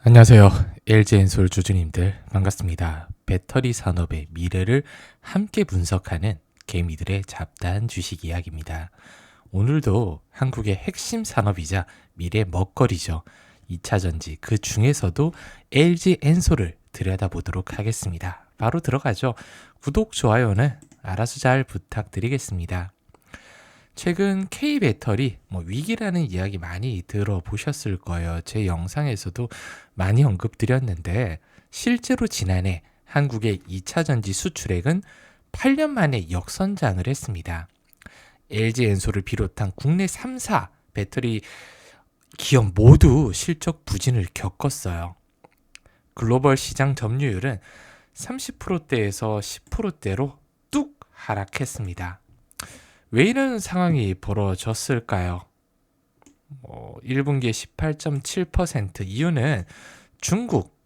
안녕하세요. LG엔솔 주주님들 반갑습니다. 배터리 산업의 미래를 함께 분석하는 개미들의 잡다한 주식 이야기입니다. 오늘도 한국의 핵심 산업이자 미래 먹거리죠. 2차전지 그 중에서도 LG엔솔을 들여다보도록 하겠습니다. 바로 들어가죠. 구독, 좋아요는 알아서 잘 부탁드리겠습니다. 최근 K배터리 위기라는 이야기 많이 들어보셨을 거예요. 제 영상에서도 많이 언급드렸는데 실제로 지난해 한국의 2차 전지 수출액은 8년 만에 역선장을 했습니다. LG엔솔을 비롯한 국내 3사 배터리 기업 모두 실적 부진을 겪었어요. 글로벌 시장 점유율은 30%대에서 10%대로 뚝 하락했습니다. 왜 이런 상황이 벌어졌을까요? 1분기에 18.7%, 이유는 중국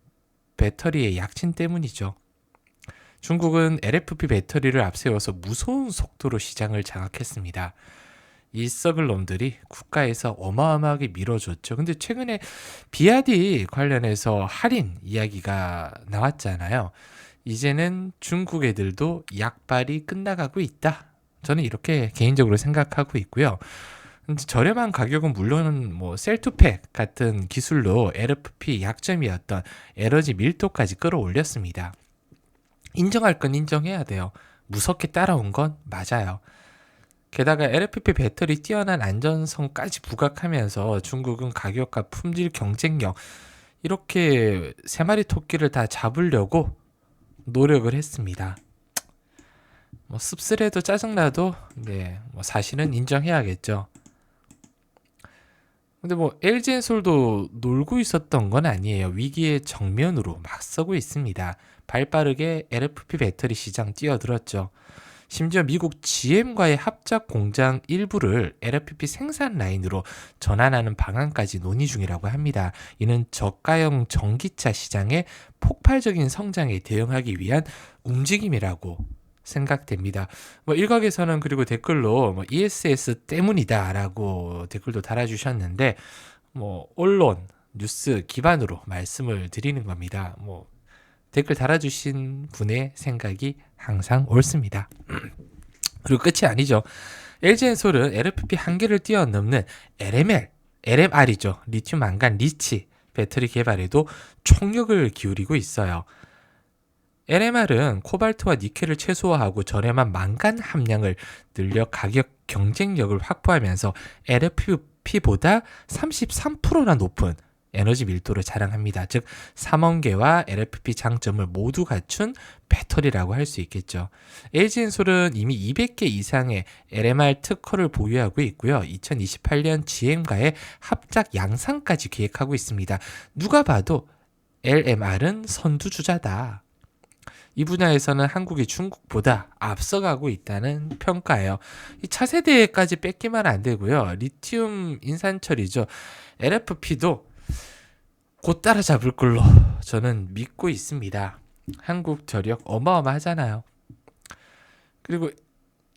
배터리의 약진 때문이죠. 중국은 LFP 배터리를 앞세워서 무서운 속도로 시장을 장악했습니다. 이 썩을 놈들이 국가에서 어마어마하게 밀어줬죠. 근데 최근에 비아디 관련해서 할인 이야기가 나왔잖아요. 이제는 중국 애들도 약발이 끝나가고 있다. 저는 이렇게 개인적으로 생각하고 있고요. 저렴한 가격은 물론 셀투팩 같은 기술로 LFP 약점이었던 에너지 밀도까지 끌어올렸습니다. 인정할 건 인정해야 돼요. 무섭게 따라온 건 맞아요. 게다가 LFP 배터리 뛰어난 안전성까지 부각하면서 중국은 가격과 품질 경쟁력 이렇게 세 마리 토끼를 다 잡으려고 노력을 했습니다. 씁쓸해도 짜증나도 사실은 인정해야겠죠. 근데 LG엔솔도 놀고 있었던 건 아니에요. 위기의 정면으로 맞서고 있습니다. 발빠르게 LFP 배터리 시장 뛰어들었죠. 심지어 미국 GM과의 합작 공장 일부를 LFP 생산 라인으로 전환하는 방안까지 논의 중이라고 합니다. 이는 저가형 전기차 시장의 폭발적인 성장에 대응하기 위한 움직임이라고 생각됩니다. 일각에서는 그리고 댓글로 ESS 때문이다라고 댓글도 달아주셨는데 언론, 뉴스 기반으로 말씀을 드리는 겁니다. 댓글 달아주신 분의 생각이 항상 옳습니다. 그리고 끝이 아니죠. LG엔솔은 LFP 한계를 뛰어넘는 LMR이죠. 리튬 망간 리치 배터리 개발에도 총력을 기울이고 있어요. LMR은 코발트와 니켈을 최소화하고 저렴한 망간 함량을 늘려 가격 경쟁력을 확보하면서 LFP보다 33%나 높은 에너지 밀도를 자랑합니다. 즉 삼원계와 LFP 장점을 모두 갖춘 배터리라고 할 수 있겠죠. LG엔솔은 이미 200개 이상의 LMR 특허를 보유하고 있고요. 2028년 GM과의 합작 양산까지 계획하고 있습니다. 누가 봐도 LMR은 선두주자다. 이 분야에서는 한국이 중국보다 앞서가고 있다는 평가예요. 이 차세대까지 뺏기면 안 되고요. 리튬 인산철이죠. LFP도 곧 따라잡을 걸로 저는 믿고 있습니다. 한국 저력 어마어마하잖아요. 그리고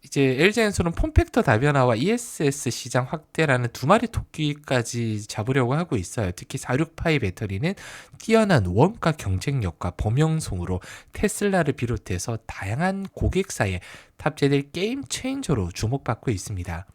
이제 LG엔솔은 폼팩터 다변화와 ESS 시장 확대라는 두 마리 토끼까지 잡으려고 하고 있어요. 특히 46파이 배터리는 뛰어난 원가 경쟁력과 범용성으로 테슬라를 비롯해서 다양한 고객사에 탑재될 게임 체인저로 주목받고 있습니다.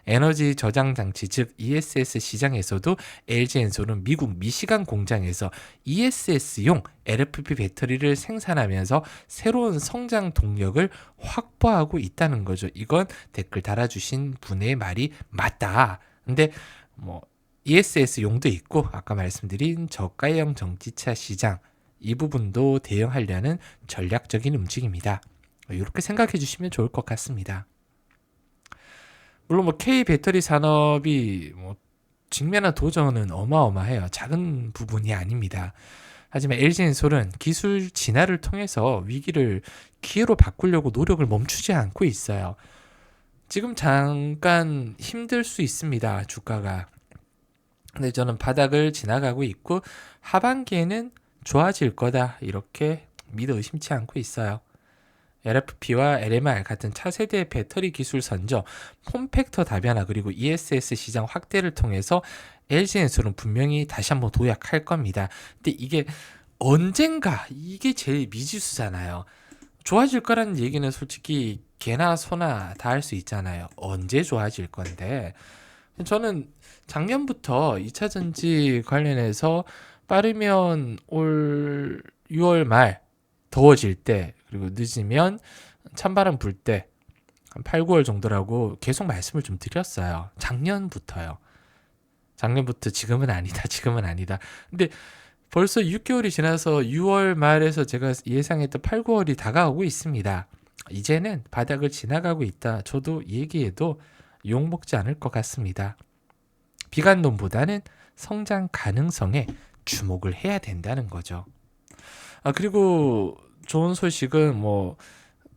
에너지 저장 장치 즉 ESS 시장에서도 LG엔솔은 미국 미시간 공장에서 ESS용 LFP 배터리를 생산하면서 새로운 성장 동력을 확보하고 있다는 거죠. 이건 댓글 달아주신 분의 말이 맞다. 근데 ESS용도 있고 아까 말씀드린 저가형 전기차 시장 이 부분도 대응하려는 전략적인 움직임이다. 이렇게 생각해 주시면 좋을 것 같습니다. 물론 K 배터리 산업이 직면한 도전은 어마어마해요. 작은 부분이 아닙니다. 하지만 LG엔솔은 기술 진화를 통해서 위기를 기회로 바꾸려고 노력을 멈추지 않고 있어요. 지금 잠깐 힘들 수 있습니다. 주가가. 근데 저는 바닥을 지나가고 있고 하반기에는 좋아질 거다. 이렇게 믿어 의심치 않고 있어요. LFP와 LMR 같은 차세대 배터리 기술 선저, 폼팩터 다변화 그리고 ESS 시장 확대를 통해서 LG엔솔은 분명히 다시 한번 도약할 겁니다. 근데 이게 언젠가 이게 제일 미지수잖아요. 좋아질 거라는 얘기는 솔직히 개나 소나 다 할 수 있잖아요. 언제 좋아질 건데. 저는 작년부터 2차 전지 관련해서 빠르면 올 6월 말 더워질 때 그리고 늦으면 찬바람 불 때 한 8, 9월 정도라고 계속 말씀을 좀 드렸어요. 작년부터요. 작년부터 지금은 아니다. 지금은 아니다. 근데 벌써 6개월이 지나서 6월 말에서 제가 예상했던 8, 9월이 다가오고 있습니다. 이제는 바닥을 지나가고 있다. 저도 얘기해도 욕먹지 않을 것 같습니다. 비관론보다는 성장 가능성에 주목을 해야 된다는 거죠. 그리고 좋은 소식은 뭐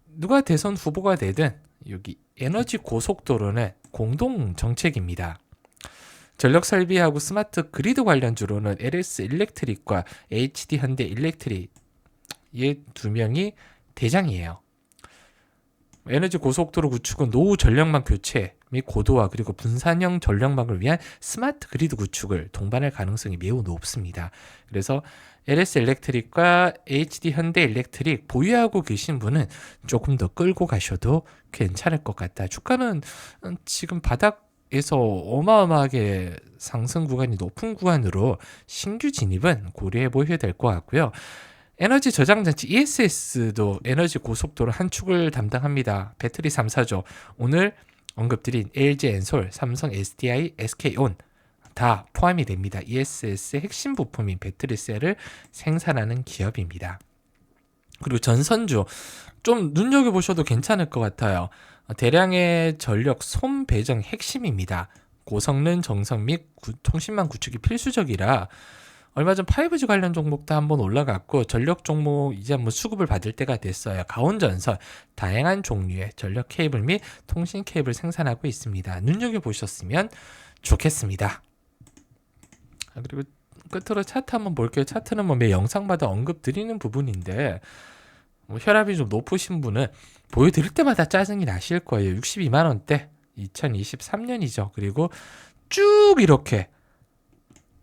누가 대선 후보가 되든 여기 에너지 고속도로는 공동 정책입니다. 전력 설비하고 스마트 그리드 관련주로는 LS 일렉트릭과 HD 현대 일렉트릭 이 두 명이 대장이에요. 에너지 고속도로 구축은 노후 전력망 교체 및 고도화 그리고 분산형 전력망을 위한 스마트 그리드 구축을 동반할 가능성이 매우 높습니다. 그래서 LS 일렉트릭과 HD 현대 일렉트릭 보유하고 계신 분은 조금 더 끌고 가셔도 괜찮을 것 같다. 주가는 지금 바닥에서 어마어마하게 상승 구간이 높은 구간으로 신규 진입은 고려해 보셔야 될 것 같고요. 에너지 저장장치 ESS도 에너지 고속도로 한 축을 담당합니다. 배터리 3사죠. 오늘 언급드린 LG엔솔, 삼성 SDI, SK온 다 포함이 됩니다. ESS의 핵심 부품인 배터리셀을 생산하는 기업입니다. 그리고 전선주 좀 눈여겨보셔도 괜찮을 것 같아요. 대량의 전력 손 배정 핵심입니다. 고성능 정성 및 통신망 구축이 필수적이라 얼마 전 5G 관련 종목도 한번 올라갔고 전력 종목 이제 한번 수급을 받을 때가 됐어요. 가온전선 다양한 종류의 전력 케이블 및 통신 케이블 생산하고 있습니다. 눈여겨보셨으면 좋겠습니다. 그리고 끝으로 차트 한번 볼게요. 차트는 뭐 매 영상마다 언급드리는 부분인데 뭐 혈압이 좀 높으신 분은 보여드릴 때마다 짜증이 나실 거예요. 62만 원대 2023년이죠. 그리고 쭉 이렇게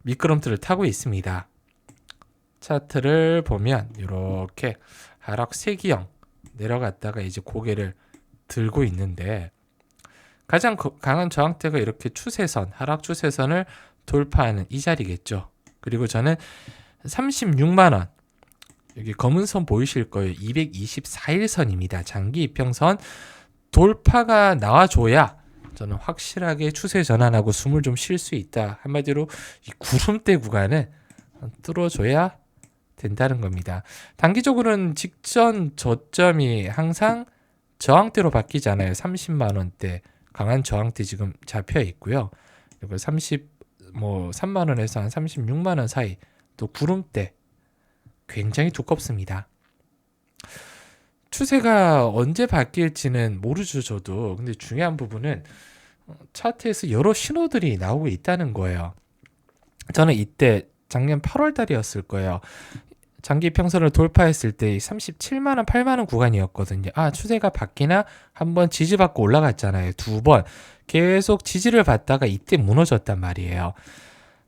미끄럼틀을 타고 있습니다. 차트를 보면 이렇게 하락 세기형 내려갔다가 이제 고개를 들고 있는데 가장 강한 저항대가 이렇게 추세선, 하락 추세선을 돌파하는 이 자리겠죠. 그리고 저는 36만 원 여기 검은 선 보이실 거예요. 224일선입니다. 장기 이평선 돌파가 나와줘야 저는 확실하게 추세 전환하고 숨을 좀 쉴 수 있다. 한마디로 이 구름대 구간은 뚫어줘야 된다는 겁니다. 단기적으로는 직전 저점이 항상 저항대로 바뀌잖아요. 30만 원대 강한 저항대 지금 잡혀 있고요. 그리고 3만 원에서 한 36만 원 사이 또 구름대 굉장히 두껍습니다. 추세가 언제 바뀔지는 모르죠, 저도. 근데 중요한 부분은 차트에서 여러 신호들이 나오고 있다는 거예요. 저는 이때 작년 8월 달이었을 거예요. 장기 평선을 돌파했을 때 37만 원, 8만 원 구간이었거든요. 추세가 바뀌나 한번 지지받고 올라갔잖아요. 두 번 계속 지지를 받다가 이때 무너졌단 말이에요.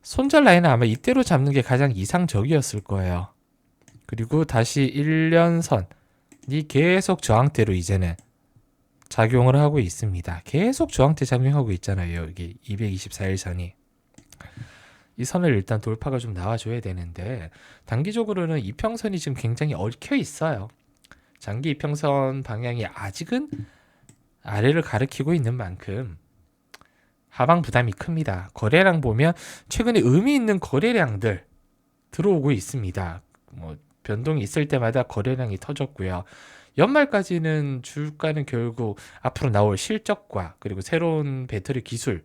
손절 라인은 아마 이때로 잡는 게 가장 이상적이었을 거예요. 그리고 다시 1년선 이 계속 저항대로 이제는 작용을 하고 있습니다. 계속 저항대 작용하고 있잖아요. 여기 224일선이. 이 선을 일단 돌파가 좀 나와줘야 되는데 단기적으로는 이평선이 지금 굉장히 얽혀 있어요. 장기 이평선 방향이 아직은 아래를 가리키고 있는 만큼 하방 부담이 큽니다. 거래량 보면 최근에 의미 있는 거래량들 들어오고 있습니다. 뭐 변동이 있을 때마다 거래량이 터졌고요. 연말까지는 주가는 결국 앞으로 나올 실적과 그리고 새로운 배터리 기술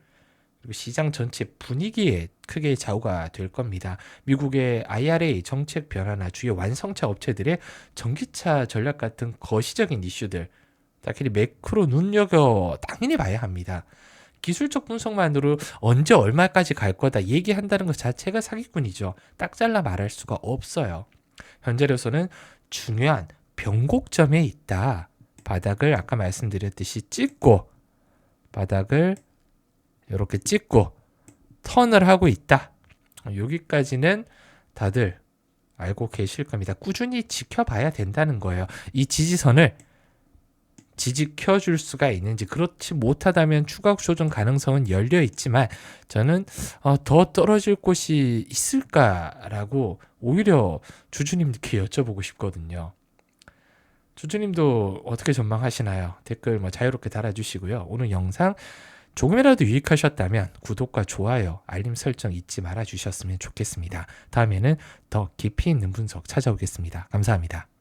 그리고 시장 전체 분위기에 크게 좌우가 될 겁니다. 미국의 IRA 정책 변화나 주요 완성차 업체들의 전기차 전략 같은 거시적인 이슈들 딱히 매크로 눈여겨 당연히 봐야 합니다. 기술적 분석만으로 언제 얼마까지 갈 거다 얘기한다는 것 자체가 사기꾼이죠. 딱 잘라 말할 수가 없어요. 현재로서는 중요한 변곡점에 있다. 바닥을 아까 말씀드렸듯이 찍고 바닥을 이렇게 찍고 턴을 하고 있다. 여기까지는 다들 알고 계실 겁니다. 꾸준히 지켜봐야 된다는 거예요. 이 지지선을 지지켜줄 수가 있는지, 그렇지 못하다면 추가 조정 가능성은 열려 있지만 저는 더 떨어질 곳이 있을까라고 오히려 주주님께 여쭤보고 싶거든요. 주주님도 어떻게 전망하시나요? 댓글 자유롭게 달아주시고요. 오늘 영상 조금이라도 유익하셨다면 구독과 좋아요, 알림 설정 잊지 말아 주셨으면 좋겠습니다. 다음에는 더 깊이 있는 분석 찾아오겠습니다. 감사합니다.